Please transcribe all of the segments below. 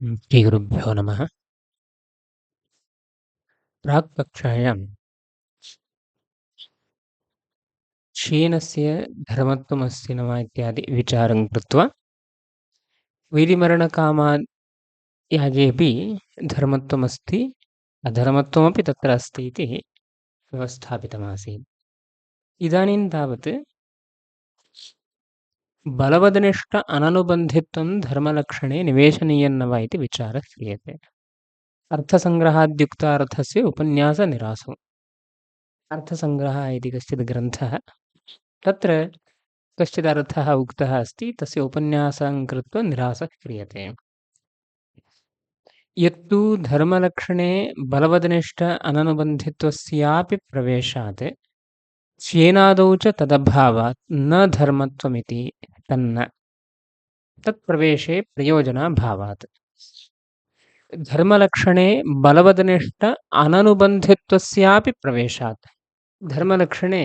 श्रीगुरुभ्यो नमः। प्राक्कक्षायां क्षीणस्य धर्मत्वमस्ति न वा इत्यादि विचारं कृत्वा वैरिमरणकामायागेऽपि धर्मत्वमस्ति, अधर्मत्वमपि तत्र अस्ति इति व्यवस्थापितमासीत्। इदानीं तावत् बलवदनिष्ठ अननुबन्धित्वं धर्मलक्षणे निवेशनीयं न वा इति विचारः क्रियते। अर्थसङ्ग्रहाद्युक्तार्थस्य उपन्यासनिरासौ। अर्थसङ्ग्रहः इति कश्चित् ग्रन्थः, तत्र कश्चिदर्थः उक्तः अस्ति, तस्य उपन्यासं कृत्वा निरासः क्रियते। यत्तु धर्मलक्षणे बलवदनिष्ठ अननुबन्धित्वस्यापि प्रवेशात् स्येनादौ च तदभावात् न धर्मत्वमिति तन्न तत्प्रवेशे प्रयोजनाभावात्। धर्मलक्षणे बलवदनिष्ठ अननुबन्धित्वस्यापि प्रवेशात्। धर्मलक्षणे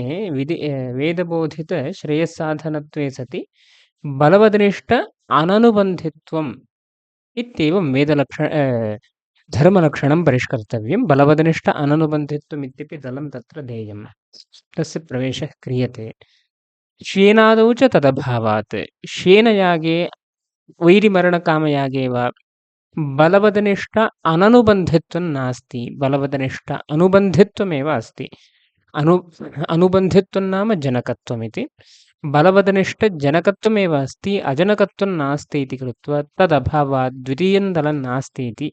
वेदबोधितश्रेयस्साधनत्वे सति बलवदनिष्ठ अननुबन्धित्वम् इत्येवं धर्मलक्षणं परिष्कर्तव्यं। बलवदनिष्ठ अननुबन्धित्वम् इत्यपि दलं तत्र देयं, तस्य प्रवेशः क्रियते। श्येनादौ च तदभावात्, श्येनयागे वैरिमरणकामयागे वा बलवदनिष्ठ अननुबन्धित्वं नास्ति, बलवदनिष्ठ अनुबन्धित्वमेव अस्ति। अनुबन्धित्वं नाम जनकत्वमिति। बलवदनिष्ठजनकत्वमेव अस्ति, अजनकत्वं नास्ति इति कृत्वा तदभावात् द्वितीयं दलं नास्ति इति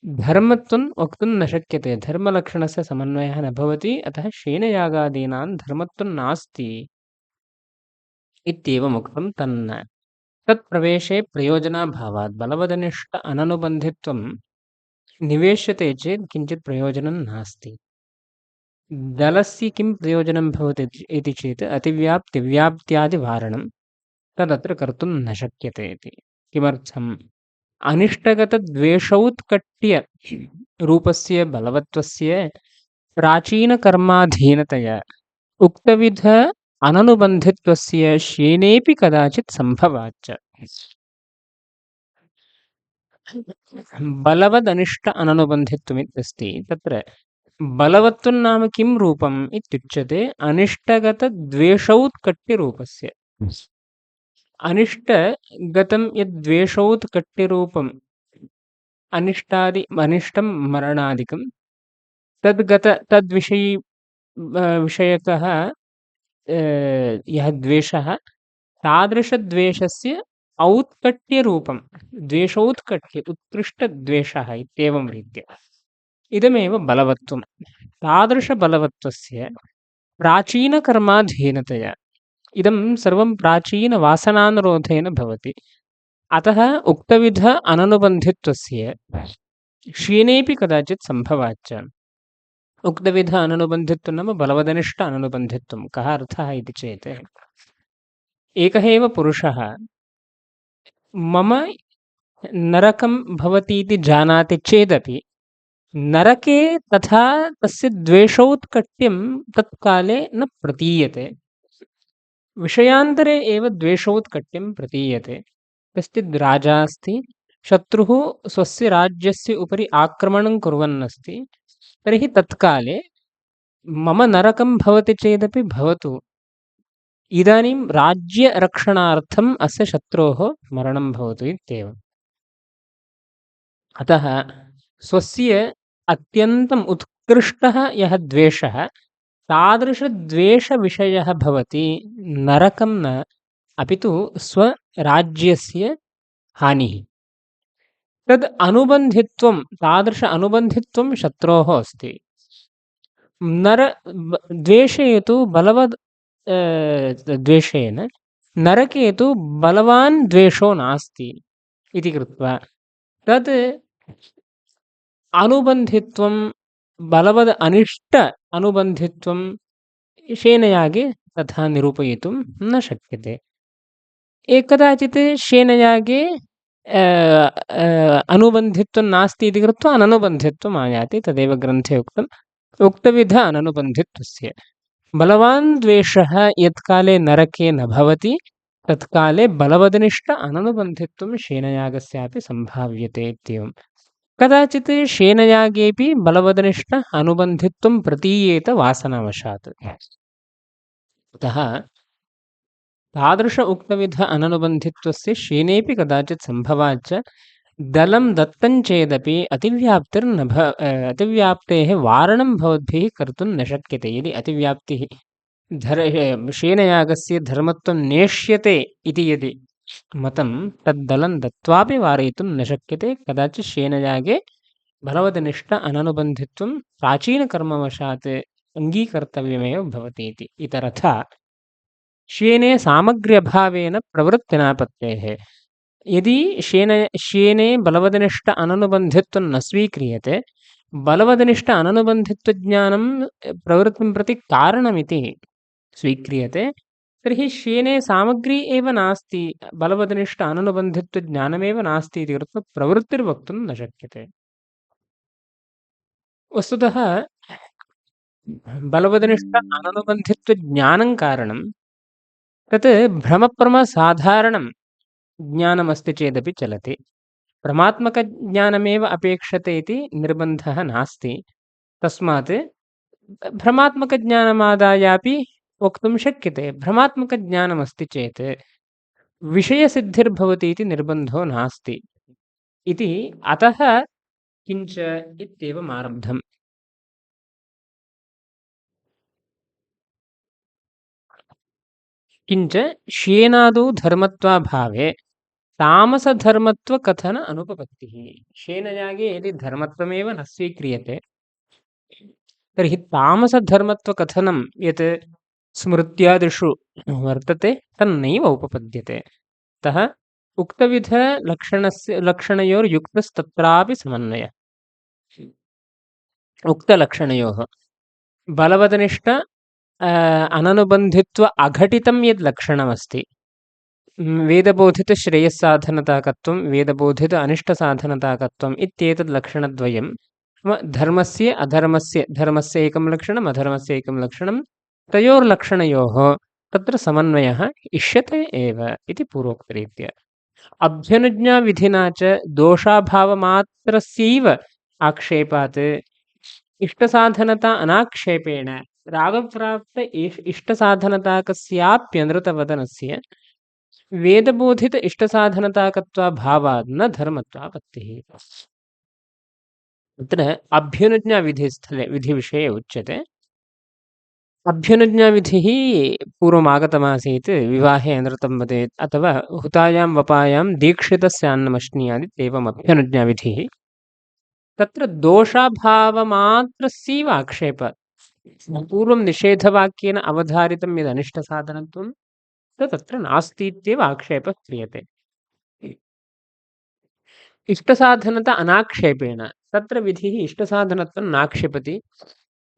धर्मत्वं वक्तुं न शक्यते। धर्मलक्षणस्य समन्वयः न भवति, अतः श्येनयागादीनां धर्मत्वं नास्ति इत्येवम् उक्तं तन्न तत्प्रवेशे प्रयोजनाभावात्। बलवदनिष्ठ अननुबन्धित्वं निवेश्यते चेत् किञ्चित् प्रयोजनं नास्ति। दलस्य किं प्रयोजनं भवति इति चेत् अतिव्याप्तिव्याप्त्यादिवारणं तदत्र कर्तुं न शक्यते इति। किमर्थम्? अनिष्टगतद्वेषौत्कट्य रूपस्य बलवत्वस्य प्राचीनकर्माधीनतया उक्तविध अननुबन्धित्वस्य श्येनेऽपि कदाचित् सम्भवाच्च। बलवदनिष्ठ अननुबन्धित्वमित्यस्ति, तत्र बलवत्वं नाम किं रूपम् इत्युच्यते? अनिष्टगतद्वेषौत्कट्यरूपस्य। अनिष्टगतं यद्द्वेषौत्कट्यरूपम्, अनिष्टं मरणादिकं विषयकः यः द्वेषः, तादृशद्वेषस्य औत्कट्यरूपं, द्वेषौत्कट्य उत्कृष्टद्वेषः इत्येवं रीत्या इदमेव बलवत्वं। तादृशबलवत्वस्य प्राचीनकर्माधीनतया इदं सर्वं प्राचीनवासनानुरोधेन भवति। अतः उक्तविध अननुबन्धित्वस्य श्येनेऽपि कदाचित् सम्भवाच्च। उक्तविध अननुबन्धित्वं नाम बलवदनिष्ठ अननुबन्धित्वं। कः अर्थः इति चेत्, एकः एव पुरुषः मम नरकं भवतीति जानाति चेदपि नरके तथा तस्य द्वेषौत्कट्यं तत्काले न प्रतीयते। विषयान्तरे एव द्वेषौत्कट्यं प्रतीयते। कश्चिद् राजा अस्ति, शत्रुः स्वस्य राज्यस्य उपरि आक्रमणं कुर्वन्नस्ति, तर्हि तत्काले मम नरकं भवति चेदपि भवतु, इदानीं राज्यरक्षणार्थम् अस्य शत्रोः मरणं भवतु इत्येवम्। अतः स्वस्य अत्यन्तम् उत्कृष्टः यः द्वेषः, तादृशद्वेषविषयः भवति नरकं न, अपि तु स्वराज्यस्य हानिः। तद् अनुबन्धित्वं, तादृश अनुबन्धित्वं शत्रोः अस्ति। द्वेषे तु द्वेषेण नरके तु बलवान् द्वेषो नास्ति इति कृत्वा तत् अनुबन्धित्वं, बलवद् अनिष्ट अनुबन्धित्वं श्येनयागे तथा निरूपयितुं न शक्यते। कदाचित् श्येनयागे अनुबन्धित्वं नास्ति इति कृत्वा अननुबन्धित्वम् आयाति। तदेव ग्रन्थे उक्तम्, उक्तविध अननुबन्धित्वस्य। बलवान् द्वेषः यत्काले नरके न भवति, तत्काले बलवदनिष्ठ अननुबन्धित्वं शेनयागस्यापि सम्भाव्यते इत्येवम्। कदाचित् शेनयागेऽपि बलवदनिष्ठ अनुबन्धित्वं प्रतीयेत वासनावशात्। अतः तादृश उक्तविध अननुबन्धित्वस्य शेनेऽपि कदाचित् सम्भवात् च दलं दत्तं चेदपि अतिव्याप्तेः वारणं भवद्भिः कर्तुं न शक्यते। यदि अतिव्याप्तिः शेनयागस्य धर्मत्वं नेष्यते इति यदि मतं तद्दलं दत्वापि वारयितुं न शक्यते। कदाचित् शेनयागे बलवदनिष्ठ अननुबन्धित्वं प्राचीनकर्मवशात् अङ्गीकर्तव्यमेव भवति इति। इतरथा शेने सामग्र्यभावेन प्रवृत्तिनापत्तेः। यदि शेने बलवदनिष्ठ अननुबन्धित्वं न स्वीक्रियते, बलवदनिष्ठ अननुबन्धित्वज्ञानं प्रवृत्तिं प्रति कारणमिति स्वीक्रियते, तर्हि शेने सामग्री एव नास्ति, बलवदनिष्ठ अननुबन्धित्वज्ञानमेव नास्ति इति कृत्वा प्रवृत्तिर्वक्तुं न शक्यते। वस्तुतः बलवदनिष्ठ अननुबन्धित्वज्ञानं कारणं तत् भ्रमप्रमसाधारणं ज्ञानमस्ति चेदपि चलति। भ्रमात्मकज्ञानमेव अपेक्षते इति निर्बन्धः नास्ति। तस्मात् भ्रमात्मकज्ञानमादायापि वक्तुं शक्यते। भ्रमात्मकज्ञानमस्ति चेत् विषयसिद्धिर्भवति इति निर्बन्धो नास्ति इति अतः किञ्च इत्येवम् आरब्धम्। किञ्च शेनादौ धर्मत्वाभावे तामसधर्मत्वकथन अनुपपत्तिः। शेनयागे यदि धर्मत्वमेव न स्वीक्रियते तर्हि तामसधर्मत्वकथनं यत् स्मृत्यादिषु वर्तते तन्नैव उपपद्यते। अतः लक्षणयोर्युक्तस्तत्रापि समन्वयः। उक्तलक्षणयोः बलवदनिष्ठ अननुबन्धित्व अघटितं यद् लक्षणमस्ति, वेदबोधितश्रेयस्साधनताकत्वं वेदबोधित अनिष्टसाधनताकत्वम् इत्येतद् लक्षणद्वयं धर्मस्य अधर्मस्य, धर्मस्य एकं लक्षणम् अधर्मस्य एकं लक्षणं, तयोर्लक्षणयोः तत्र समन्वयः इष्यते एव इति पूर्वोक्तरीत्या। अभ्यनुज्ञाविधिना च दोषाभावमात्रस्यैव आक्षेपात् इष्टसाधनता अनाक्षेपेण रागप्राप्त इष्टसाधनताकस्याप्यनृतवदनस्य वेदबोधित इष्टसाधनताकत्वाभावात् न धर्मत्वापत्तिः। तत्र अभ्युनुज्ञाविधिस्थले विधिविषये उच्यते। अभ्युनुज्ञाविधिः पूर्वमागतमासीत्। विवाहे अनृतं वदेत् अथवा हुतायां वपायां दीक्षितस्यान्नमश्नीयादित्येवम् अभ्युनुज्ञाविधिः। तत्र दोषाभावमात्रस्यैव आक्षेपात् पूर्वं निषेधवाक्येन अवधारितं यदनिष्टसाधनत्वं तत्र नास्ति इत्येव आक्षेपः क्रियते। इष्टसाधनता अनाक्षेपेण तत्र विधिः इष्टसाधनत्वं नाक्षेपति,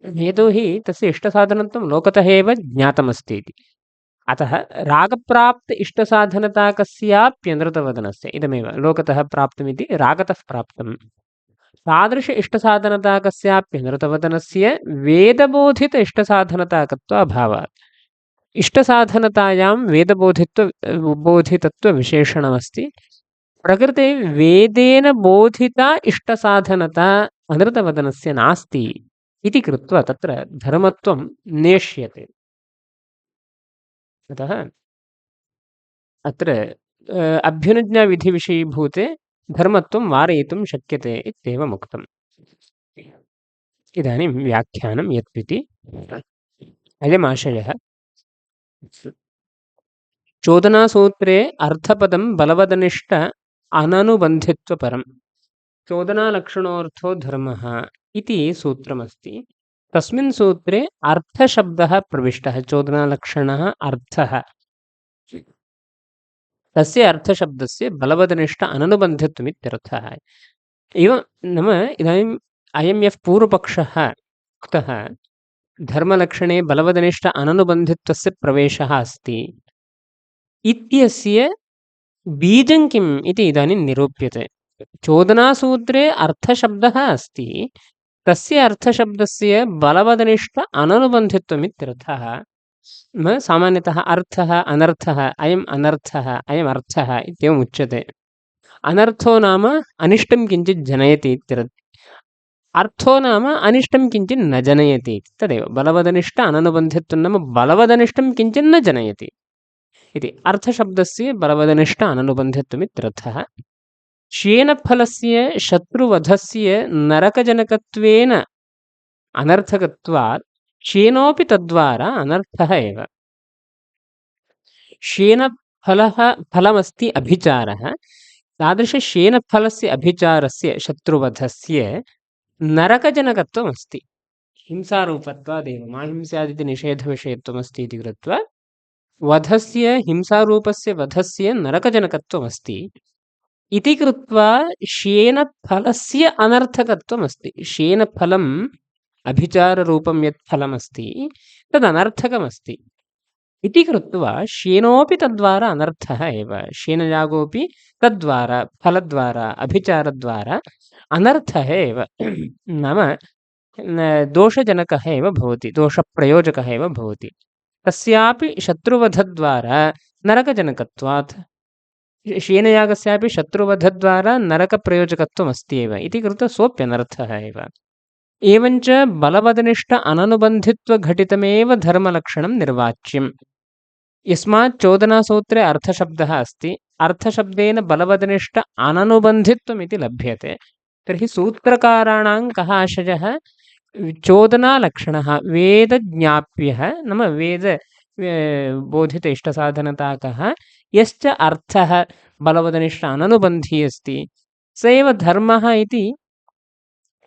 यतोहि तस्य इष्टसाधनत्वं लोकतः एव ज्ञातमस्ति इति। अतः रागप्राप्त इष्टसाधनताकस्याप्यनृतवदनस्य, इदमेव लोकतः प्राप्तमिति रागतः प्राप्तं, तादृश इष्टसाधनताकस्याप्यनृतवदनस्य वेदबोधित इष्टसाधनताकत्वाभावात्। इष्टसाधनतायां बोधितत्वविशेषणमस्ति। प्रकृते वेदेन बोधिता इष्टसाधनता अनृतवदनस्य नास्ति इति कृत्वा तत्र धर्मत्वं नेष्यते। अतः अत्र अभ्युनुज्ञाविधिविषयीभूते धर्मत्वं वारयितुं शक्यते इत्येवम् उक्तम्। इदानीं व्याख्यानं यत्विति अयमाशयः। चोदनासूत्रे अर्थपदं बलवदनिष्ठ अननुबन्धित्वपरं चोदनालक्षणोऽर्थो धर्मः इति सूत्रमस्ति। तस्मिन् सूत्रे अर्थशब्दः प्रविष्टः। चोदनालक्षणः अर्थः, तस्य अर्थशब्दस्य बलवदनिष्ठ अननुबन्धित्वमित्यर्थः। एवं नाम इदानीम् अयं यः पूर्वपक्षः उक्तः धर्मलक्षणे बलवदनिष्ठ अननुबन्धित्वस्य प्रवेशः अस्ति इत्यस्य बीजं किम् इति इदानीं निरूप्यते। चोदनासूत्रे अर्थशब्दः अस्ति, तस्य अर्थशब्दस्य बलवदनिष्ठ अननुबन्धित्वमित्यर्थः। सामान्यतः अर्थः अनर्थः अयम् अनर्थः अयमर्थः इत्येवम् उच्यते। अनर्थो नाम अनिष्टं किञ्चित् जनयति इत्यर्थः। अर्थो नाम अनिष्टं किञ्चित् न जनयति इति तदेव बलवदनिष्ठ अननुबन्धित्वं नाम बलवदनिष्टं किञ्चित् न जनयति इति अर्थशब्दस्य बलवदनिष्ठ अननुबन्धित्वमित्यर्थः। श्येनफलस्य शत्रुवधस्य नरकजनकत्वेन अनर्थकत्वात् श्येनोऽपि तद्वारा अनर्थः एव। श्येनफलः फलमस्ति अभिचारः। तादृशश्येनफलस्य अभिचारस्य शत्रुवधस्य नरकजनकत्वमस्ति। हिंसारूपत्वादेव माहिंस्यादिति निषेधविषयत्वमस्ति इति कृत्वा वधस्य हिंसारूपस्य वधस्य नरकजनकत्वमस्ति इति कृत्वा श्येनफलस्य अनर्थकत्वमस्ति। श्येनफलम् अभिचाररूपं यत् फलमस्ति तदनर्थकमस्ति इति कृत्वा श्येनोऽपि तद्वारा अनर्थः एव। श्येनयागोऽपि तद्वारा फलद्वारा अभिचारद्वारा अनर्थः एव नाम दोषजनकः एव भवति, दोषप्रयोजकः एव भवति। तस्यापि शत्रुवधद्वारा नरकजनकत्वात् श्येनयागस्यापि शत्रुवधद्वारा नरकप्रयोजकत्वमस्ति एव इति कृत्वा सोऽप्यनर्थः एव। एवञ्च बलवदनिष्ठ अननुबन्धित्वघटितमेव धर्मलक्षणं निर्वाच्यम्। यस्मात् चोदनासूत्रे अर्थशब्दः अस्ति, अर्थशब्देन बलवदनिष्ठ अननुबन्धित्वमिति लभ्यते। तर्हि सूत्रकाराणां कः आशयः? चोदनालक्षणः वेदज्ञाप्यः नाम वेद बोधित इष्टसाधनता कः यश्च अर्थः बलवदनिष्ठ अननुबन्धी अस्ति स एव धर्मः इति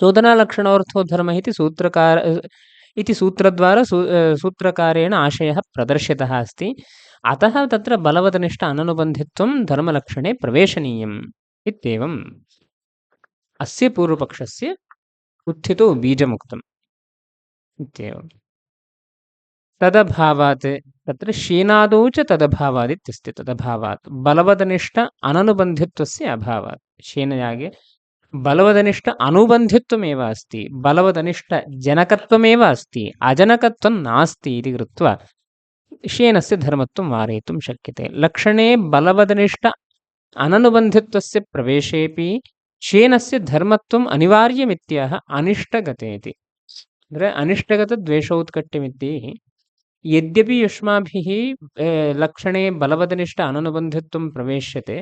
चोदनालक्षणार्थो धर्मः इति सूत्रद्वारा सूत्रकारेण आशयः प्रदर्शितः अस्ति। अतः तत्र बलवदनिष्ठ अननुबन्धित्वं धर्मलक्षणे प्रवेशनीयम् इत्येवम् अस्य पूर्वपक्षस्य उत्थितो बीजमुक्तम् इत्येवम्। तदभावात् तत्र श्येनादौ च तदभावात् इत्यस्ति। तदभावात् बलवदनिष्ठ अननुबन्धित्वस्य अभावात् श्येनयागे बलवदनिष्ठ अनुबन्धित्वमेव अस्ति, बलवदनिष्ठजनकत्वमेव अस्ति, अजनकत्वं नास्ति इति कृत्वा श्येनस्य धर्मत्वं वारयितुं शक्यते। लक्षणे बलवदनिष्ठ अननुबन्धित्वस्य प्रवेशेऽपि श्येनस्य धर्मत्वम् अनिवार्यमित्याह अनिष्टगते इति। ಅಂದರೆ अनिष्टगतद्वेषोत्कट्यमिति यद्यपि युष्माभिः लक्षणे बलवदनिष्ठ अननुबन्धित्वं प्रवेश्यते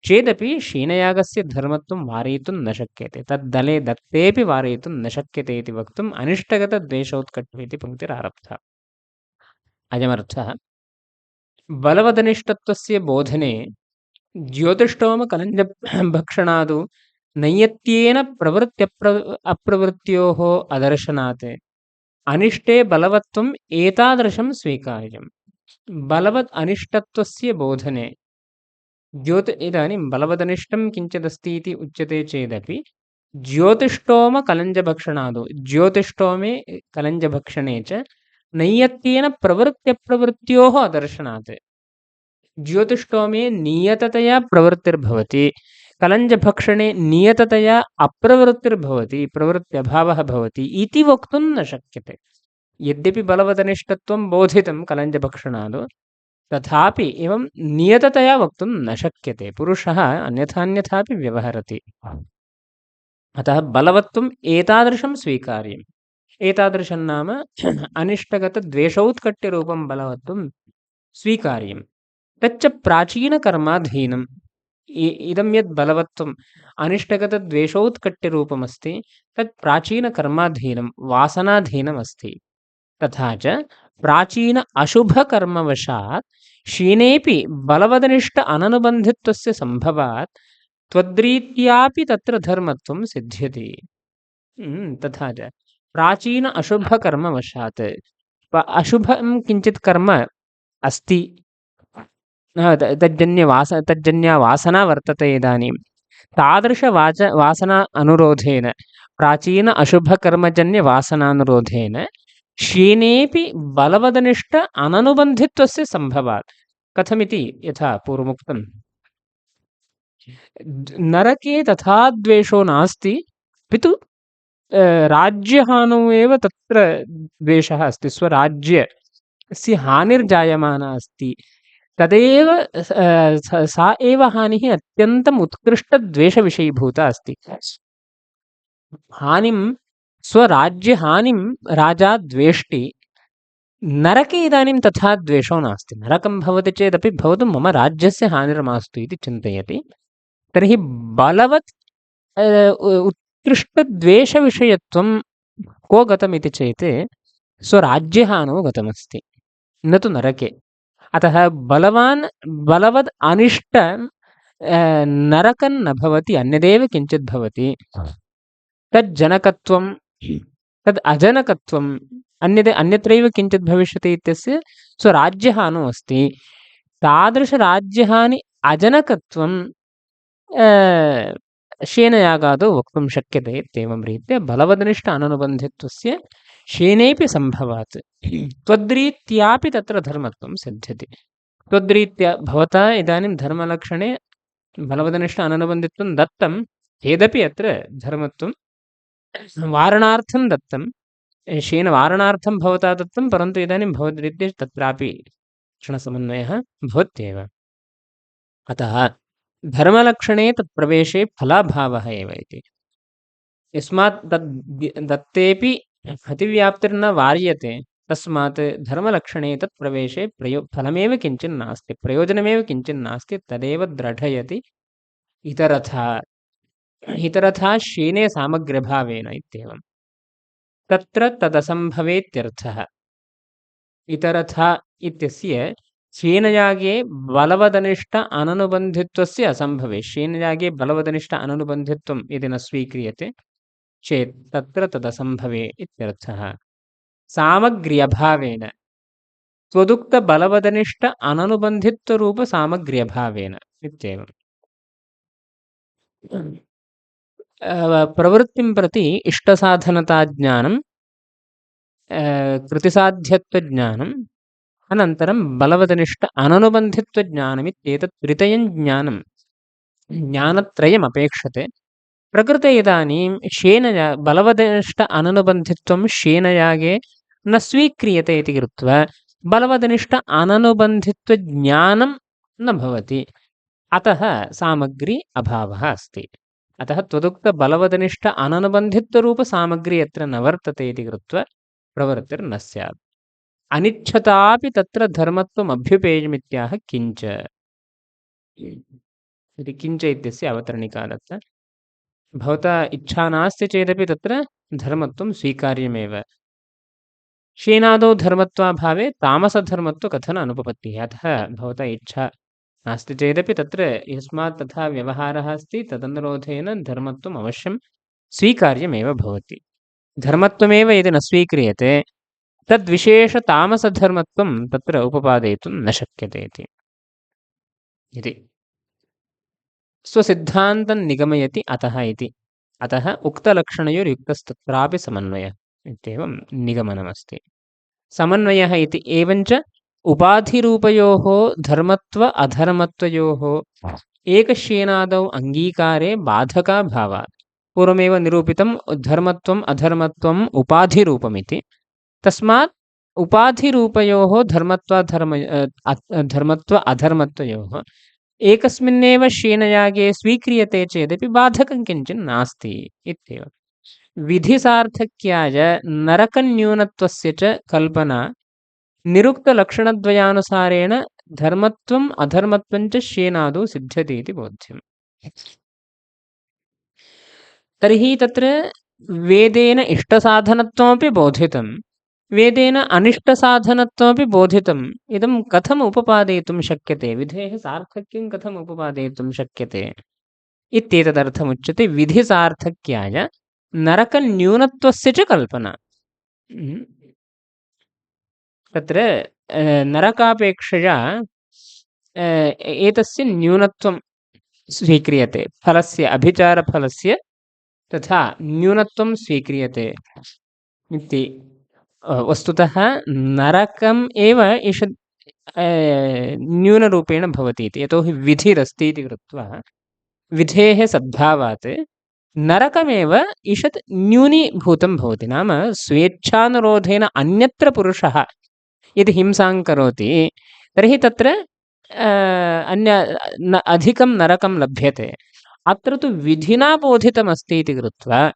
चेदपि श्येनयागस्य धर्मत्वं वारयितुं न शक्यते। तद्दले दत्तेपि वारयितुं न शक्यते इति वक्तुम् अनिष्टगतद्वेषोत्कट्यमिति पङ्क्तिरारब्धा। अयमर्थः बलवदनिष्ठत्वस्य बोधने ज्योतिष्टोमकलञ्जभक्षणादौ नैयत्येन अप्रवृत्त्योः अदर्शनात् अनिष्टे बलवत्वम् एतादृशं स्वीकार्यम्। बलवत् अनिष्टत्वस्य बोधने इदानीं बलवदनिष्ठं किञ्चिदस्ति इति उच्यते चेदपि ज्योतिष्टोमकलञ्जभक्षणादौ ज्योतिष्टोमे कलञ्जभक्षणे च नैयत्येन प्रवृत्त्यप्रवृत्त्योः अदर्शनात् ज्योतिष्टोमे नियततया प्रवृत्तिर्भवति, कलञ्जभक्षणे नियततया अप्रवृत्तिर्भवति, प्रवृत्त्यभावः भवति इति वक्तुं न शक्यते। यद्यपि बलवदनिष्ठत्वं बोधितं कलञ्जभक्षणादौ तथापि एवं नियततया वक्तुं न शक्यते। पुरुषः अन्यथान्यथापि व्यवहरति। अतः बलवत्वम् एतादृशं स्वीकार्यम्। एतादृशं नाम अनिष्टगतद्वेषौत्कट्यरूपं बलवत्वं स्वीकार्यम्। तच्च प्राचीनकर्माधीनम्। इदं यद् बलवत्वम् अनिष्टगतद्वेषौत्कट्यरूपमस्ति तत् प्राचीनकर्माधीनं वासनाधीनमस्ति। तथा च प्राचीन अशुभकर्मवशात् श्येनेऽपि बलवदनिष्ठ अननुबन्धित्वस्य सम्भवात् त्वद्रीत्यापि तत्र धर्मत्वं सिद्ध्यति। तथा च प्राचीन अशुभकर्मवशात् अशुभं किञ्चित् कर्म अस्ति, तज्जन्या वासना वर्तते इदानीं वासना अनुरोधेन प्राचीन अशुभकर्मजन्यवासनानुरोधेन श्येनेऽपि बलवदनिष्ठ अननुबन्धित्वस्य सम्भवात्। कथमिति यथा पूर्वमुक्तं नरके तथा द्वेषो नास्ति, अपितु राज्यहानौ एव तत्र द्वेषः अस्ति। तस्य हानिर्जायमाना अस्ति, तदेव सा एव हानिः अत्यन्तम् उत्कृष्टद्वेषविषयीभूता अस्ति। हानिं स्वराज्यहानिं राजा द्वेष्टि, नरके इदानीं तथा द्वेषो नास्ति। नरकं भवति चेदपि भवतु, मम राज्यस्य हानिर्मास्तु इति चिन्तयति। तर्हि बलवत् उत्कृष्टद्वेषविषयत्वं को गतमिति चेत् स्वराज्यहानौ गतमस्ति, न तु नरके। अतः बलवद् अनिष्ट नरकं न भवति, अन्यदेव किञ्चित् भवति। तज्जनकत्वं तद् अजनकत्वम् अन्यत्रैव किञ्चित् भविष्यति इत्यस्य स्वराज्यहानौ अस्ति। तादृशराज्यहानि अजनकत्वं शेनयागादौ वक्तुं शक्यते इत्येवं रीत्या बलवदनिष्ठ अननुबन्धित्वस्य शेनेऽपि सम्भवात् त्वद्रीत्यापि तत्र धर्मत्वं सिद्ध्यति। त्वद्रीत्या भवता इदानीं धर्मलक्षणे बलवदनिष्ठ अननुबन्धित्वं दत्तं चेदपि अत्र धर्मत्वं वारणार्थं दत्तं, शेन वारणार्थं भवता दत्तं, परन्तु इदानीं भवद्रीत्या तत्रापि क्षणसमन्वयः भवत्येव। अतः धर्मलक्षणे तत्प्रवेशे फलाभावः एव इति। यस्मात् तद् दत्तेपि अतिव्याप्तिर्न वार्यते, तस्मात् धर्मलक्षणे तत्प्रवेशे फलमेव किञ्चिन्नास्ति, प्रयोजनमेव किञ्चिन्नास्ति, तदेव द्रढयति इतरथा शेने सामग्र्यभावेन इत्येवम्। तत्र तदसम्भवेत्यर्थः। इतरथा इत्यस्य शेनयागे बलवदनिष्ठ अननुबन्धित्वस्य असम्भवे। शेनयागे बलवदनिष्ठ अननुबन्धित्वं यदि न स्वीक्रियते चेत् तत्र तदसम्भवे इत्यर्थः। सामग्र्यभावेन, त्वदुक्तबलवदनिष्ठ अननुबन्धित्वरूपसामग्र्यभावेन इत्येवम्। प्रवृत्तिं प्रति इष्टसाधनताज्ञानं, कृतिसाध्यत्वज्ञानम्, अनन्तरं बलवदनिष्ठ अननुबन्धित्वज्ञानमित्येतत् त्रितयं ज्ञानत्रयमपेक्षते। प्रकृते इदानीं बलवदनिष्ठ अननुबन्धित्वं शेनयागे न स्वीक्रियते इति कृत्वा बलवदनिष्ठ अननुबन्धित्वज्ञानं न भवति। अतः सामग्री अभावः अस्ति। अतः त्वदुक्तबलवदनिष्ठ अननुबन्धित्वरूपसामग्री यत्र न वर्तते इति कृत्वा प्रवृत्तिर्न स्यात्। अनिच्छतापि तत्र धर्मत्वम् अभ्युपेयमित्याह किञ्च इति। किञ्च इत्यस्य अवतरणिका दत्ता। भवता इच्छा नास्ति चेदपि तत्र धर्मत्वं स्वीकार्यमेव। शेनादौ धर्मत्वाभावे तामसधर्मत्वकथन अनुपपत्तिः। अतः भवता इच्छा नास्ति चेदपि तत्र यस्मात् तथा व्यवहारः अस्ति तदनुरोधेन धर्मत्वम् अवश्यं स्वीकार्यमेव भवति। धर्मत्वमेव यदि न स्वीक्रियते तद्विशेषतामसधर्मत्वं तत्र उपपादयितुं न शक्यते इति। स्वसिद्धान्तं निगमयति अतः इति। अतः उक्तलक्षणयोर्युक्तस्तत्रापि समन्वयः इत्येवं निगमनमस्ति। समन्वयः इति एवञ्च उपाधिरूपयोः धर्मत्व अधर्मत्वयोः एकश्येनादौ अङ्गीकारे बाधकाभावात्। पूर्वमेव निरूपितं धर्मत्वम् अधर्मत्वम् उपाधिरूपमिति। तस्मात् उपाधिरूपयोः धर्मत्व अधर्मत्वयोः एकस्मिन्नेव शेनयागे स्वीक्रियते चेदपि बाधकं किञ्चित् नास्ति इत्येव। विधिसार्थक्याय नरकन्यूनत्वस्य च कल्पना निरुक्तलक्षणद्वयानुसारेण धर्मत्वम् अधर्मत्वं च शेनादौ सिद्ध्यति इति बोध्यम्। तर्हि तत्र वेदेन इष्टसाधनत्वमपि बोधितं, वेदेन अनिष्टसाधनत्वमपि बोधितम्। इदं कथम् उपपादयितुं शक्यते, विधेः सार्थक्यं कथम् उपपादयितुं शक्यते इत्येतदर्थमुच्यते विधिसार्थक्याय नरकन्यूनत्वस्य च कल्पना। तत्र नरकापेक्षया एतस्य न्यूनत्वं स्वीक्रियते, फलस्य अभिचारफलस्य तथा न्यूनत्वं स्वीक्रियते इति। वस्तुतः नरकम् एव ईषद् न्यूनरूपेण भवति इति, यतोहि विधिरस्ति इति कृत्वा विधेः सद्भावात् नरकमेव ईषत् न्यूनीभूतं भवति। नाम स्वेच्छानुरोधेन अन्यत्र पुरुषः यदि हिंसां करोति तर्हि तत्र अन्य अधिकं नरकं लभ्यते। अत्र तु विधिना बोधितमस्ति इति कृत्वा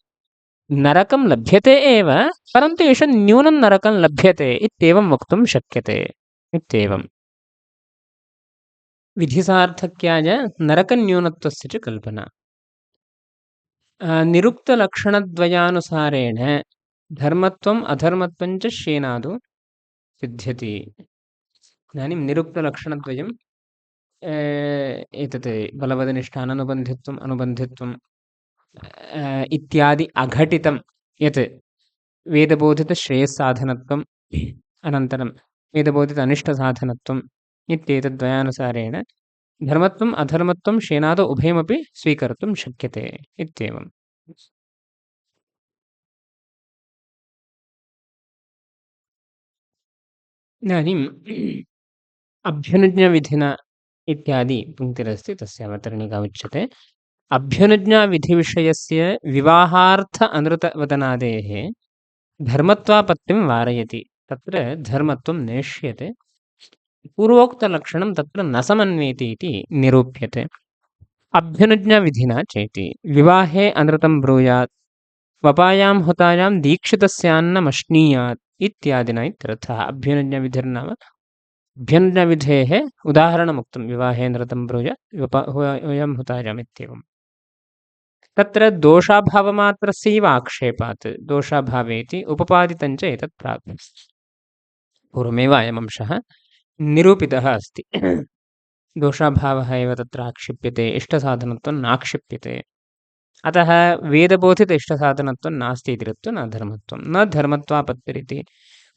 नरकं लभ्यते एव, परन्तु एषः न्यूनं नरकं लभ्यते इत्येवं वक्तुं शक्यते इत्येवं। विधिसार्थक्याय नरकन्यूनत्वस्य च कल्पना। निरुक्तलक्षणद्वयानुसारेण धर्मत्वम् अधर्मत्वं च श्येनादौ सिद्ध्यति। इदानीं निरुक्तलक्षणद्वयं एतत् बलवदनिष्ठाननुबन्धित्वम् अनुबन्धित्वम् इत्यादि अघटितं यत् वेदबोधितश्रेयस्साधनत्वम् अनन्तरं वेदबोधित अनिष्टसाधनत्वम् इत्येतद्वयानुसारेण धर्मत्वम् अधर्मत्वं श्येनादौ उभयमपि स्वीकर्तुं शक्यते इत्येवम्। इदानीम् अभ्युनुज्ञविधिना इत्यादि पङ्क्तिरस्ति, तस्य अवतरणिका उच्यते। अभ्युनुज्ञाविधिविषयस्य विवाहार्थ अनृतवदनादेः धर्मत्वापत्तिं वारयति। तत्र धर्मत्वं नेष्यते, पूर्वोक्तलक्षणं तत्र न समन्वेति इति निरूप्यते। अभ्युनुज्ञाविधिना चेति विवाहे अनृतं ब्रूयात्, वपायां हुतायां दीक्षितस्यान्नमश्नीयात् इत्यादिना इत्यर्थः। अभ्युनुज्ञाविधिर्नाम अभ्युनुज्ञाविधेः उदाहरणमुक्तं, विवाहे अनृतं ब्रूयात्, वपायां हुतायाम् इत्येवम्। तत्र दोषाभावमात्रस्यैव आक्षेपात्, दोषाभावे इति उपपादितञ्च एतत् प्राप्तं। पूर्वमेव अयम् अंशः निरूपितः अस्ति। दोषाभावः एव तत्र आक्षिप्यते, इष्टसाधनत्वं नाक्षिप्यते। अतः वेदबोधित इष्टसाधनत्वं नास्ति इति कृत्वा न धर्मत्वं, न धर्मत्वापत्तिरिति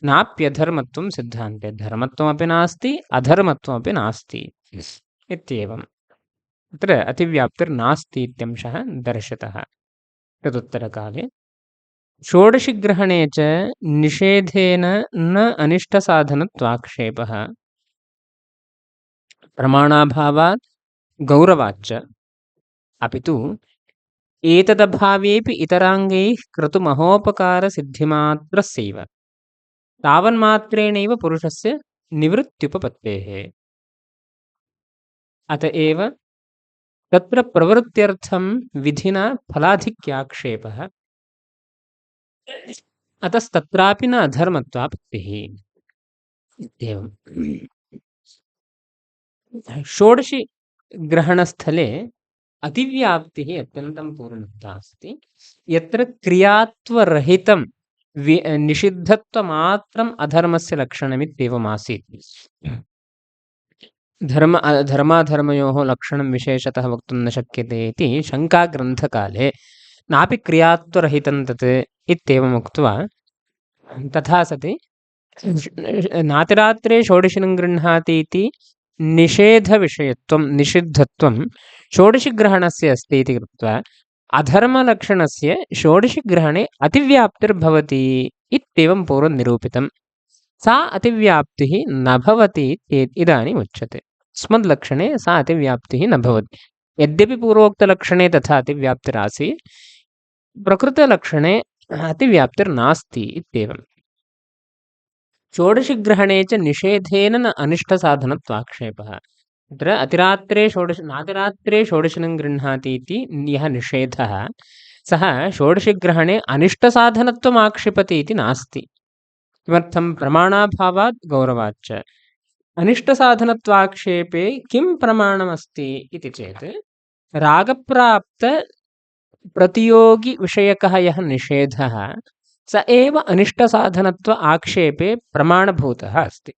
नाप्यधर्मत्वं सिद्धान्ते। धर्मत्वमपि नास्ति, अधर्मत्वमपि नास्ति इत्येवम्। तत्र अतिव्याप्तिर्नास्ति इत्यंशः दर्शितः। तदुत्तरकाले षोडशिग्रहणे च निषेधेन न अनिष्टसाधनत्वाक्षेपः प्रमाणाभावात् गौरवाच्च, अपि तु एतदभावेऽपि इतराङ्गैः क्रतुमहोपकारसिद्धिमात्रस्यैव तावन्मात्रेणैव पुरुषस्य निवृत्त्युपपत्तेः। अत एव तत्र प्रवृत्त्यर्थं विधिना फलाधिक्याक्षेपः, अतस्तत्रापि न अधर्मत्वापत्तिः इत्येवम्। षोडशी ग्रहणस्थले अतिव्याप्तिः अत्यन्तं पूर्णता अस्ति। यत्र क्रियात्वरहितं निषिद्धत्वमात्रम् अधर्मस्य लक्षणमित्येवमासीत्। धर्माधर्मयोः लक्षणं विशेषतः वक्तुं न शक्यते इति शङ्काग्रन्थकाले नापि क्रियात्वरहितं तत् इत्येवम् उक्त्वा, तथा सति नातिरात्रे षोडशिनं गृह्णाति इति निषेधविषयत्वं निषिद्धत्वं षोडशिग्रहणस्य अस्ति इति कृत्वा अधर्मलक्षणस्य षोडशिग्रहणे अतिव्याप्तिर्भवति इत्येवं पूर्वं निरूपितं। सा अतिव्याप्तिः न भवति इदानीम् उच्यते। अस्मद्लक्षणे सा अतिव्याप्तिः न भवति। यद्यपि पूर्वोक्तलक्षणे तथा अतिव्याप्तिरासीत्, प्रकृतलक्षणे अतिव्याप्तिर्नास्ति इत्येवम्। षोडशिग्रहणे च निषेधेन न अनिष्टसाधनत्वाक्षेपः। तत्र नातिरात्रे षोडशिनं गृह्णाति इति यः निषेधः, सः षोडशिग्रहणे अनिष्टसाधनत्वम् आक्षिपति इति नास्ति। किमर्थं? प्रमाणाभावात् गौरवाच्च। अनिष्टसाधनत्वाक्षेपे किं प्रमाणमस्ति इति चेत्, रागप्राप्तप्रतियोगिविषयकः यः निषेधः स एव अनिष्टसाधनत्व आक्षेपे प्रमाणभूतः अस्ति।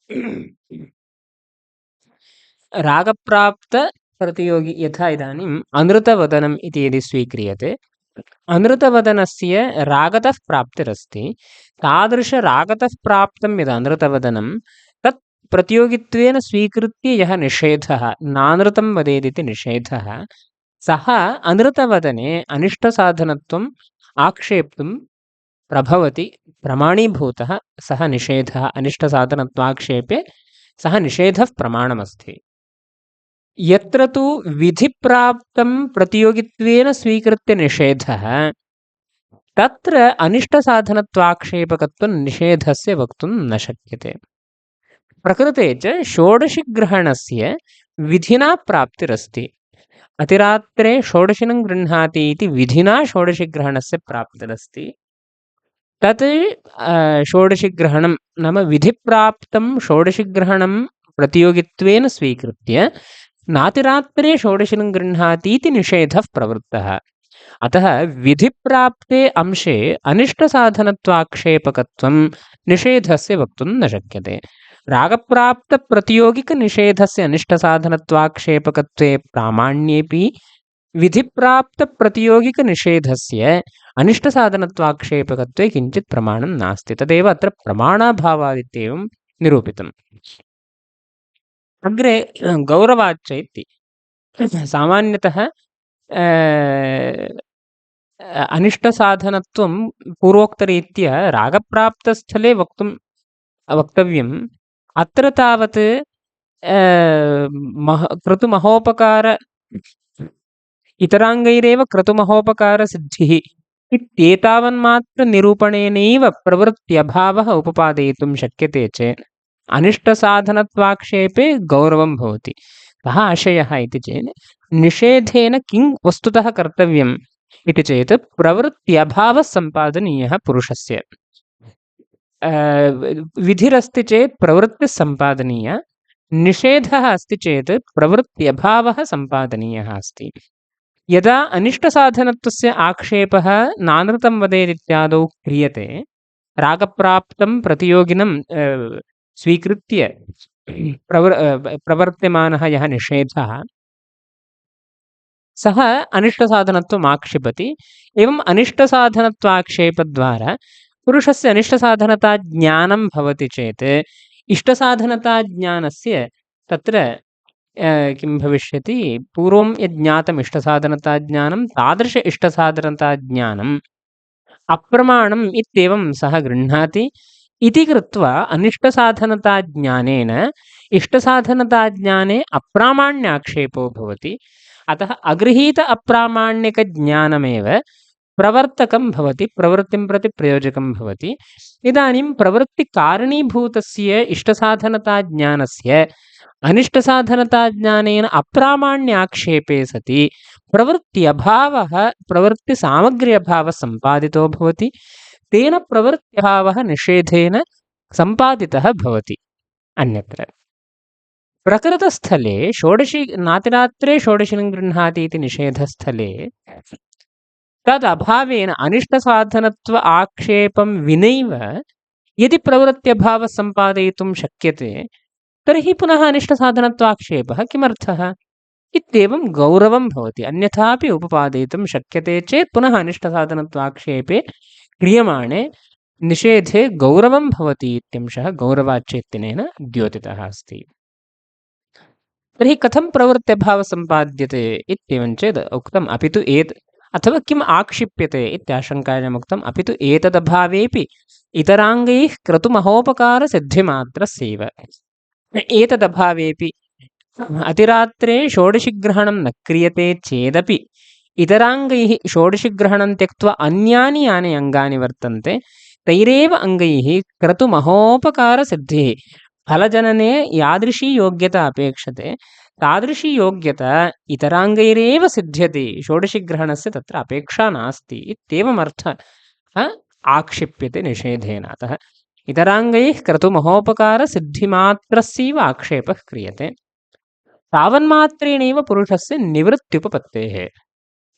रागप्राप्तप्रतियोगी, यथा इदानीम् अनृतवदनम् इति यदि स्वीक्रियते, अनृतवदनस्य रागतः प्राप्तिरस्ति। तादृशरागतः प्राप्तं यद् अनृतवदनं, तत् प्रतियोगित्वेन स्वीकृत्य यः निषेधः, नानृतं वदेदिति निषेधः, सः अनृतवदने अनिष्टसाधनत्वम् आक्षेप्तुं प्रभवति, प्रमाणीभूतः सः निषेधः। अनिष्टसाधनत्वाक्षेपे सः निषेधः प्रमाणमस्ति। यत्र तु विधिप्राप्तं प्रतियोगित्वेन स्वीकृत्य निषेधः, तत्र अनिष्टसाधनत्वाक्षेपकत्वं निषेधस्य वक्तुं न शक्यते। प्रकृते च षोडशिग्रहणस्य विधिना प्राप्तिरस्ति। अतिरात्रे षोडशिनं गृह्णाति इति विधिना षोडशिग्रहणस्य प्राप्तिरस्ति। तत् षोडशिग्रहणं नाम विधिप्राप्तं षोडशिग्रहणं प्रतियोगित्वेन स्वीकृत्य नातिरात्रे षोडशिनं गृह्णातीति निषेधः प्रवृत्तः। अतः विधिप्राप्ते अंशे अनिष्टसाधनत्वाक्षेपकत्वं निषेधस्य वक्तुं न शक्यते। रागप्राप्तप्रतियोगिकनिषेधस्य अनिष्टसाधनत्वाक्षेपकत्वे प्रामाण्येऽपि विधिप्राप्तप्रतियोगिकनिषेधस्य अनिष्टसाधनत्वाक्षेपकत्वे किञ्चित् प्रमाणं नास्ति। तदेव अत्र प्रमाणाभावादित्येवं निरूपितम्। अग्रे गौरवाच्च इति सामान्यतः अनिष्टसाधनत्वं पूर्वोक्तरीत्या रागप्राप्तस्थले वक्तव्यम्। अत्र तावत् क्रतुमहोपकार इतराङ्गैरेव क्रतुमहोपकारसिद्धिः इत्येतावन्मात्रनिरूपणेनैव प्रवृत्त्यभावः उपपादयितुं शक्यते चेत् अनिष्टसाधनत्वाक्षेपे गौरवं भवति। कः आशयः इति चेत् निषेधेन किं वस्तुतः कर्तव्यम् इति चेत् प्रवृत्त्यभावः सम्पादनीयः पुरुषस्य। विधिरस्ति चेत् प्रवृत्तिः सम्पादनीया, निषेधः अस्ति चेत् प्रवृत्त्यभावः सम्पादनीयः अस्ति। यदा अनिष्टसाधनत्वस्य आक्षेपः नानृतं वदेदित्यादौ क्रियते, रागप्राप्तं प्रतियोगिनं स्वीकृत्य प्रवर्त्यमानः यः निषेधः सः अनिष्टसाधनत्वम् आक्षिपति। एवम् अनिष्टसाधनत्वाक्षेपद्वारा पुरुषस्य अनिष्टसाधनता ज्ञानं भवति चेत् इष्टसाधनताज्ञानस्य तत्र किं भविष्यति, पूर्वं यज्ञातम् इष्टसाधनताज्ञानं तादृश इष्टसाधनताज्ञानम् अप्रमाणम् इत्येवं सः गृह्णाति इति कृत्वा अनिष्टसाधनताज्ञानेन इष्टसाधनताज्ञाने अप्रामाण्याक्षेपो भवति। अतः अगृहीत अप्रामाण्यकज्ञानमेव प्रवर्तकं भवति, प्रवृत्तिं प्रति प्रयोजकं भवति। इदानीं प्रवृत्तिकारणीभूतस्य इष्टसाधनताज्ञानस्य अनिष्टसाधनताज्ञानेन अप्रामाण्याक्षेपे सति प्रवृत्त्यभावः प्रवृत्तिसामग्र्यभावः सम्पादितो भवति। तेन प्रवृत्त्यभावः निषेधेन सम्पादितः भवति। अन्यत्र प्रकृतस्थले नातिरात्रे षोडशिनं गृह्णाति इति निषेधस्थले तदभावेन अनिष्टसाधनत्व आक्षेपं विनैव यदि प्रवृत्त्यभावः सम्पादयितुं शक्यते तर्हि पुनः अनिष्टसाधनत्वाक्षेपः किमर्थः इत्येवं गौरवं भवति। अन्यथापि उपपादयितुं शक्यते चेत् पुनः अनिष्टसाधनत्वाक्षेपे क्रियमाणे निषेधे गौरवं भवति इत्यंशः गौरवाच्चेत्तिनेन द्योतितः अस्ति। तर्हि कथं प्रवृत्त्यभावः सम्पाद्यते इत्येवं चेत् उक्तम् अपि तु अथवा किम् आक्षिप्यते इत्याशङ्कायाम् उक्तम् अपि तु एतदभावेऽपि इतराङ्गैः क्रतुमहोपकारसिद्धिमात्रस्यैव। एतदभावेऽपि अतिरात्रे षोडशिग्रहणं न क्रियते चेदपि इतराङ्गैः षोडशिग्रहणं त्यक्त्वा अन्यानि यानि अङ्गानि वर्तन्ते तैरेव अङ्गैः क्रतुमहोपकारसिद्धिः फलजनने यादृशी योग्यता अपेक्षते तादृशी योग्यता इतराङ्गैरेव सिद्ध्यति, षोडशिग्रहणस्य तत्र अपेक्षा नास्ति इत्येवमर्थः आक्षिप्यते निषेधेन। अतः इतराङ्गैः क्रतुमहोपकारसिद्धिमात्रस्यैव आक्षेपः क्रियते। तावन्मात्रेणैव पुरुषस्य निवृत्त्युपपत्तेः।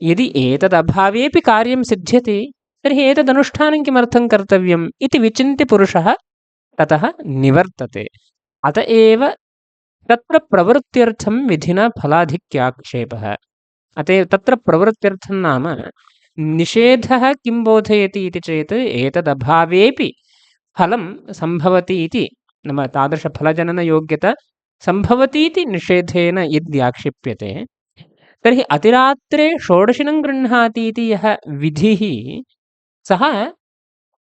यदि एतदभावेऽपि कार्यं सिद्ध्यति तर्हि एतदनुष्ठानं किमर्थं कर्तव्यम् इति विचिन्त्य पुरुषः ततः निवर्तते। अत एव तत्र प्रवृत्त्यर्थं विधिना फलाधिक्याक्षेपः। तत्र प्रवृत्त्यर्थं नाम निषेधः किं बोधयति इति चेत् एतदभावेऽपि फलं सम्भवति इति, नाम तादृशफलजननयोग्यता सम्भवति इति निषेधेन यद्याक्षिप्यते तर्हि अतिरात्रे षोडशिनं गृह्णाति इति यः विधिः सः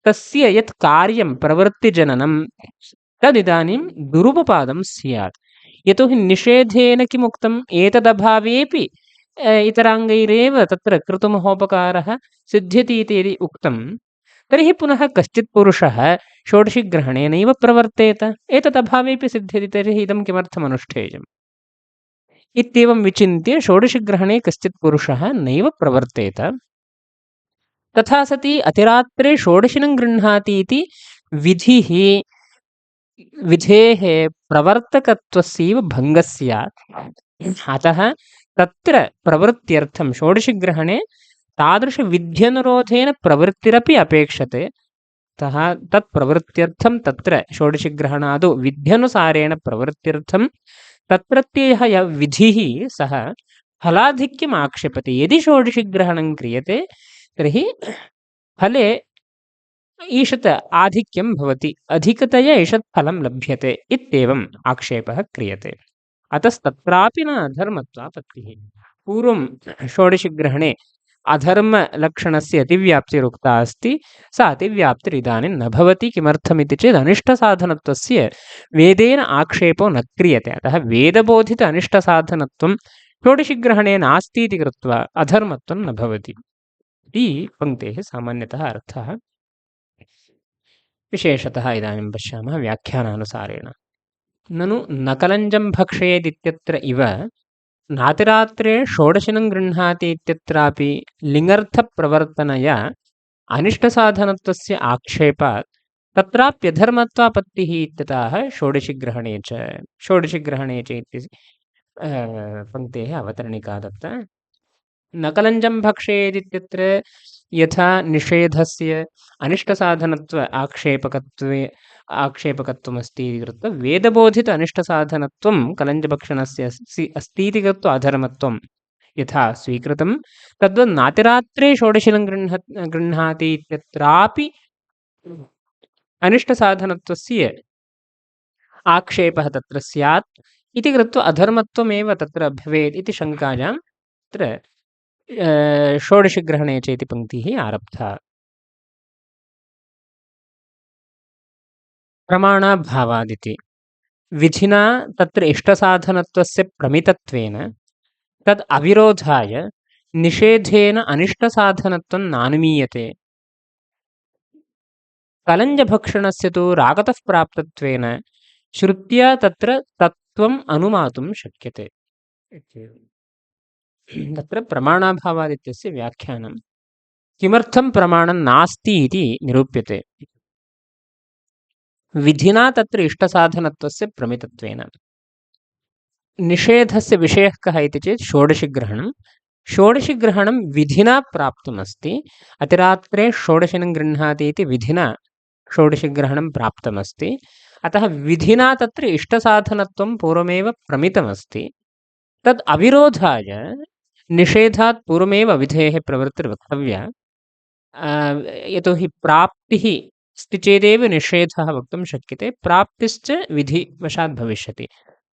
तस्य यत् कार्यं प्रवृत्तिजननं तदिदानीं दुरुपपादं स्यात्। यतोहि निषेधेन किमुक्तम्, एतदभावेऽपि इतराङ्गैरेव तत्र क्रतुमहोपकारः सिद्ध्यति इति यदि उक्तं तर्हि पुनः कश्चित् पुरुषः षोडशिग्रहणे नैव प्रवर्तेत, एतदभावेऽपि सिद्ध्यति, तर्हि इदं किमर्थमनुष्ठेयम् इत्येवं विचिन्त्य षोडशिग्रहणे कश्चित् पुरुषः नैव प्रवर्तेत। तथा सति अतिरात्रे षोडशिनं गृह्णाति इति विधिः विधेः प्रवर्तकत्वस्यैव भङ्गः स्यात्। अतः तत्र प्रवृत्त्यर्थं षोडशिग्रहणे तादृशविध्यनुरोधेन प्रवृत्तिरपि अपेक्षते। अतः तत्प्रवृत्त्यर्थं तत्र षोडशिग्रहणादौ विध्यनुसारेण प्रवृत्त्यर्थं तत्रत्यः यः विधिः सः फलाधिक्यम् आक्षेपते। यदि षोडशिग्रहणं क्रियते तर्हि फले ईषत् आधिक्यं भवति, अधिकतया ईषत् फलं लभ्यते इत्येवम् आक्षेपः क्रियते। अतस्तत्रापि न अधर्मत्वापत्तिः। पूर्वं षोडशिग्रहणे अधर्मलक्षणस्य अतिव्याप्तिरुक्ता अस्ति, सा अतिव्याप्तिरिदानीं न भवति। किमर्थमिति चेत् अनिष्टसाधनत्वस्य वेदेन आक्षेपो न क्रियते। अतः वेदबोधित अनिष्टसाधनत्वं षोडशिग्रहणे नास्ति इति कृत्वा अधर्मत्वं न भवति इति पङ्क्तेः सामान्यतः अर्थः। विशेषतः इदानीं पश्यामः व्याख्यानानुसारेण। ननु न कलञ्जं भक्षयेदित्यत्र इव नातिरात्रे षोडशिनं गृह्णाति इत्यत्रापि लिङ्गर्थप्रवर्तनया अनिष्टसाधनत्वस्य आक्षेपात् तत्राप्यधर्मत्वापत्तिः इत्यतः षोडशिग्रहणे च इति पङ्क्तेः अवतरणिका दत्ता। न कलञ्जं भक्षयेदित्यत्र यथा निषेधस्य अनिष्टसाधनत्व आक्षेपकत्वमस्ति इति कृत्वा वेदबोधित अनिष्टसाधनत्वं कलञ्जभक्षणस्य अस्ति इति कृत्वा अधर्मत्वं यथा स्वीकृतं, तद्वत् नातिरात्रे षोडशिनं गृह्णाति इत्यत्रापि अनिष्टसाधनत्वस्य आक्षेपः तत्र स्यात् इति कृत्वा अधर्मत्वमेव तत्र भवेत् इति शङ्कायां तत्र षोडशिग्रहणे च इति पङ्क्तिः आरब्धा। प्रमाणाभावादिति विधिना तत्र इष्टसाधनत्वस्य प्रमितत्वेन तद् अविरोधाय निषेधेन अनिष्टसाधनत्वं नानुमीयते। कलञ्जभक्षणस्य तु रागतः प्राप्तत्वेन श्रुत्या तत्र तत्त्वम् अनुमातुं शक्यते। तत्र प्रमाणाभावादित्यस्य व्याख्यानं किमर्थं प्रमाणं नास्ति इति निरूप्यते। विधिना तत्र इष्टसाधनत्वस्य प्रमितत्वेन निषेधस्य विषयः कः इति चेत् षोडशिग्रहणं विधिना प्राप्तमस्ति। अतिरात्रे षोडशिनं गृह्णाति इति विधिना षोडशिग्रहणं प्राप्तमस्ति। अतः विधिना तत्र इष्टसाधनत्वं पूर्वमेव प्रमितमस्ति। तद् अविरोधाय निषेधात् पूर्वमेव विधेः प्रवृत्तिर्वक्तव्या। यतोहि प्राप्तिः अस्ति चेदेव निषेधः वक्तुं शक्यते, प्राप्तिश्च विधिवशात् भविष्यति।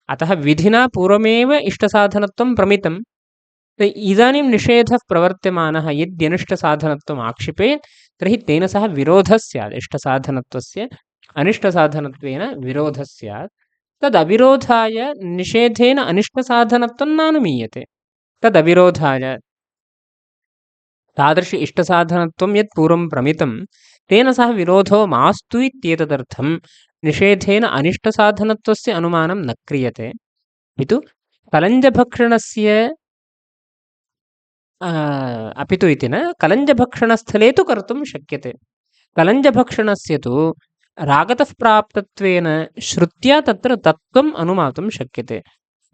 अतः विधिना पूर्वमेव इष्टसाधनत्वं प्रमितं, इदानीं निषेधः प्रवर्त्यमानः यद्यनिष्टसाधनत्वम् आक्षिपेत् तर्हि तेन सह विरोधः स्यात्। इष्टसाधनत्वस्य अनिष्टसाधनत्वेन विरोधः स्यात्। तदविरोधाय निषेधेन अनिष्टसाधनत्वं नानुमीयते। तदविरोधाय तादृश इष्टसाधनत्वं यत् पूर्वं प्रमितं तेन सह विरोधो मास्तु इत्येतदर्थं निषेधेन अनिष्टसाधनत्वस्य अनुमानं न क्रियते। अपि तु कलञ्जभक्षणस्य अपि तु इति न, कलञ्जभक्षणस्थले तु कर्तुं शक्यते। कलञ्जभक्षणस्य तु रागतः प्राप्तत्वेन श्रुत्या तत्र तत्त्वम् अनुमातुं शक्यते।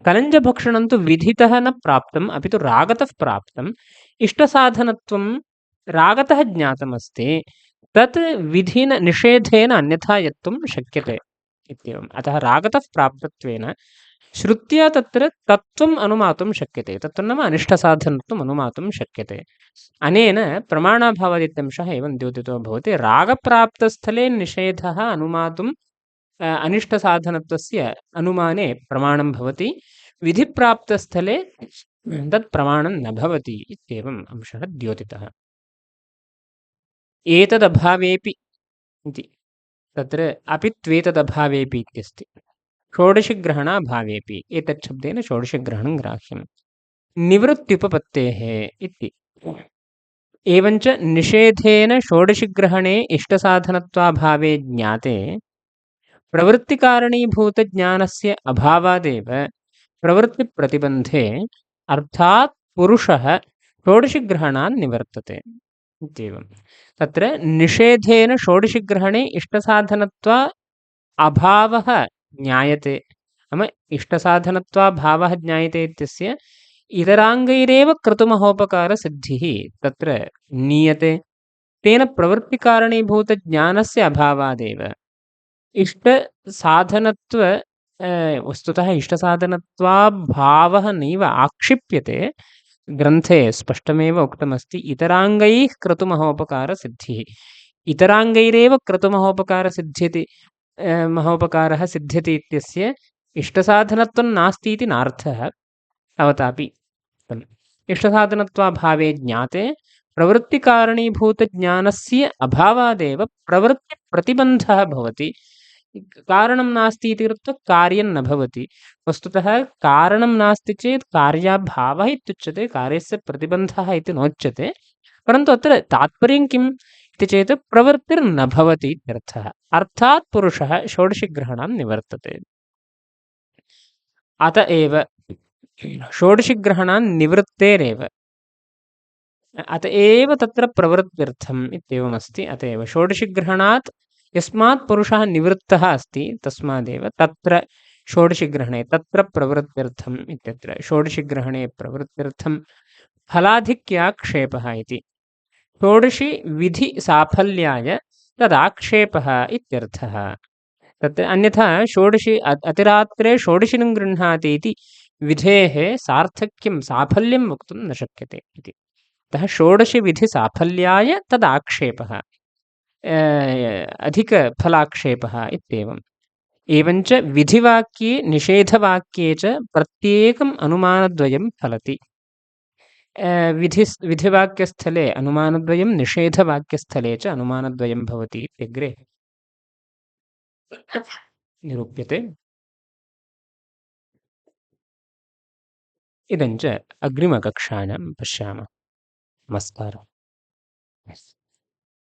कलञ्जभक्षणं तु विधितः न प्राप्तम्, अपि तु रागतः प्राप्तम्। इष्टसाधनत्वं रागतः ज्ञातमस्ति, तत् विधिना निषेधेन अन्यथा यत्तुं शक्यते इत्येवम्। अतः रागतः प्राप्तत्वेन श्रुत्या तत्र तत्त्वम् अनुमातुं शक्यते। तत्त्वं नाम अनिष्टसाधनत्वम् अनुमातुं शक्यते। अनेन प्रमाणाभावादित्यंशः एवं द्योतितो भवति। रागप्राप्तस्थले निषेधः अनुमातुम् अनिष्टसाधनत्वस्य अनुमाने प्रमाणं भवति, विधिप्राप्तस्थले तत् प्रमाणं न भवति इत्येवम् अंशः द्योतितः। एतदभावेपि इति तत्र अपि त्वेतदभावेपि इत्यस्ति। षोडशिग्रहणाभावेपि एतत् शब्देन षोडशिग्रहणं ग्राह्यं। निवृत्त्युपपत्तेः इति एवञ्च निषेधेन षोडशिग्रहणे इष्टसाधनत्वाभावे ज्ञाते प्रवृत्तिकारणीभूतज्ञानस्य अभावादेव प्रवृत्तिप्रतिबन्धे अर्थात् पुरुषः षोडशिग्रहणान् निवर्तते इत्येवं। तत्र निषेधेन षोडशिग्रहणे इष्टसाधनत्वा अभावः ज्ञायते। नाम इष्टसाधनत्वाभावः ज्ञायते इत्यस्य इतराङ्गैरेव क्रतुमहोपकारसिद्धिः तत्र नीयते। तेन प्रवृत्तिकारणीभूतज्ञानस्य अभावादेव इष्टसाधनत्व वस्तुतः इष्टसाधनत्वाभावः नैव आक्षिप्यते। ग्रन्थे स्पष्टमेव उक्तमस्ति इतराङ्गैः क्रतुमहोपकारसिद्धिः। इतराङ्गैरेव क्रतुमहोपकारसिद्ध्यति महोपकारः सिद्ध्यति इत्यस्य इष्टसाधनत्वं नास्ति इति नार्थः। अवतापि इष्टसाधनत्वाभावे ज्ञाते प्रवृत्तिकारणीभूतज्ञानस्य अभावादेव प्रवृत्तिप्रतिबन्धः भवति। कारणं नास्ति इति कृत्वा कार्यं न भवति। वस्तुतः कारणं नास्ति चेत् कार्याभावः इत्युच्यते, कार्यस्य प्रतिबन्धः इति नोच्यते। परन्तु अत्र तात्पर्यं किम् इति चेत् प्रवृत्तिर्न भवति इत्यर्थः। अर्थात् पुरुषः षोडशिग्रहणान् निवर्तते। अत एव षोडशिग्रहणान् निवृत्तेरेव अत एव तत्र प्रवृत्त्यर्थम् इत्येवमस्ति। अत एव षोडशिग्रहणात् यस्मात् पुरुषः निवृत्तः अस्ति तस्मादेव तत्र षोडशिग्रहणे तत्र प्रवृत्त्यर्थम् इत्यत्र षोडशिग्रहणे प्रवृत्त्यर्थं फलाधिक्याक्षेपः इति षोडशि विधिसाफल्याय तदाक्षेपः इत्यर्थः। तत्र अन्यथा षोडशि अतिरात्रे षोडशिनं गृह्णाति इति विधेः सार्थक्यं साफल्यं वक्तुं न शक्यते इति। अतः षोडशविधिसाफल्याय तदाक्षेपः अधिकफलाक्षेपः इत्येवम्। एवञ्च विधिवाक्ये निषेधवाक्ये च प्रत्येकम् अनुमानद्वयं फलति। विधिवाक्यस्थले अनुमानद्वयं निषेधवाक्यस्थले च अनुमानद्वयं भवति इत्यग्रे निरूप्यते। इदञ्च अग्रिमकक्षायां पश्यामः। नमस्कारः।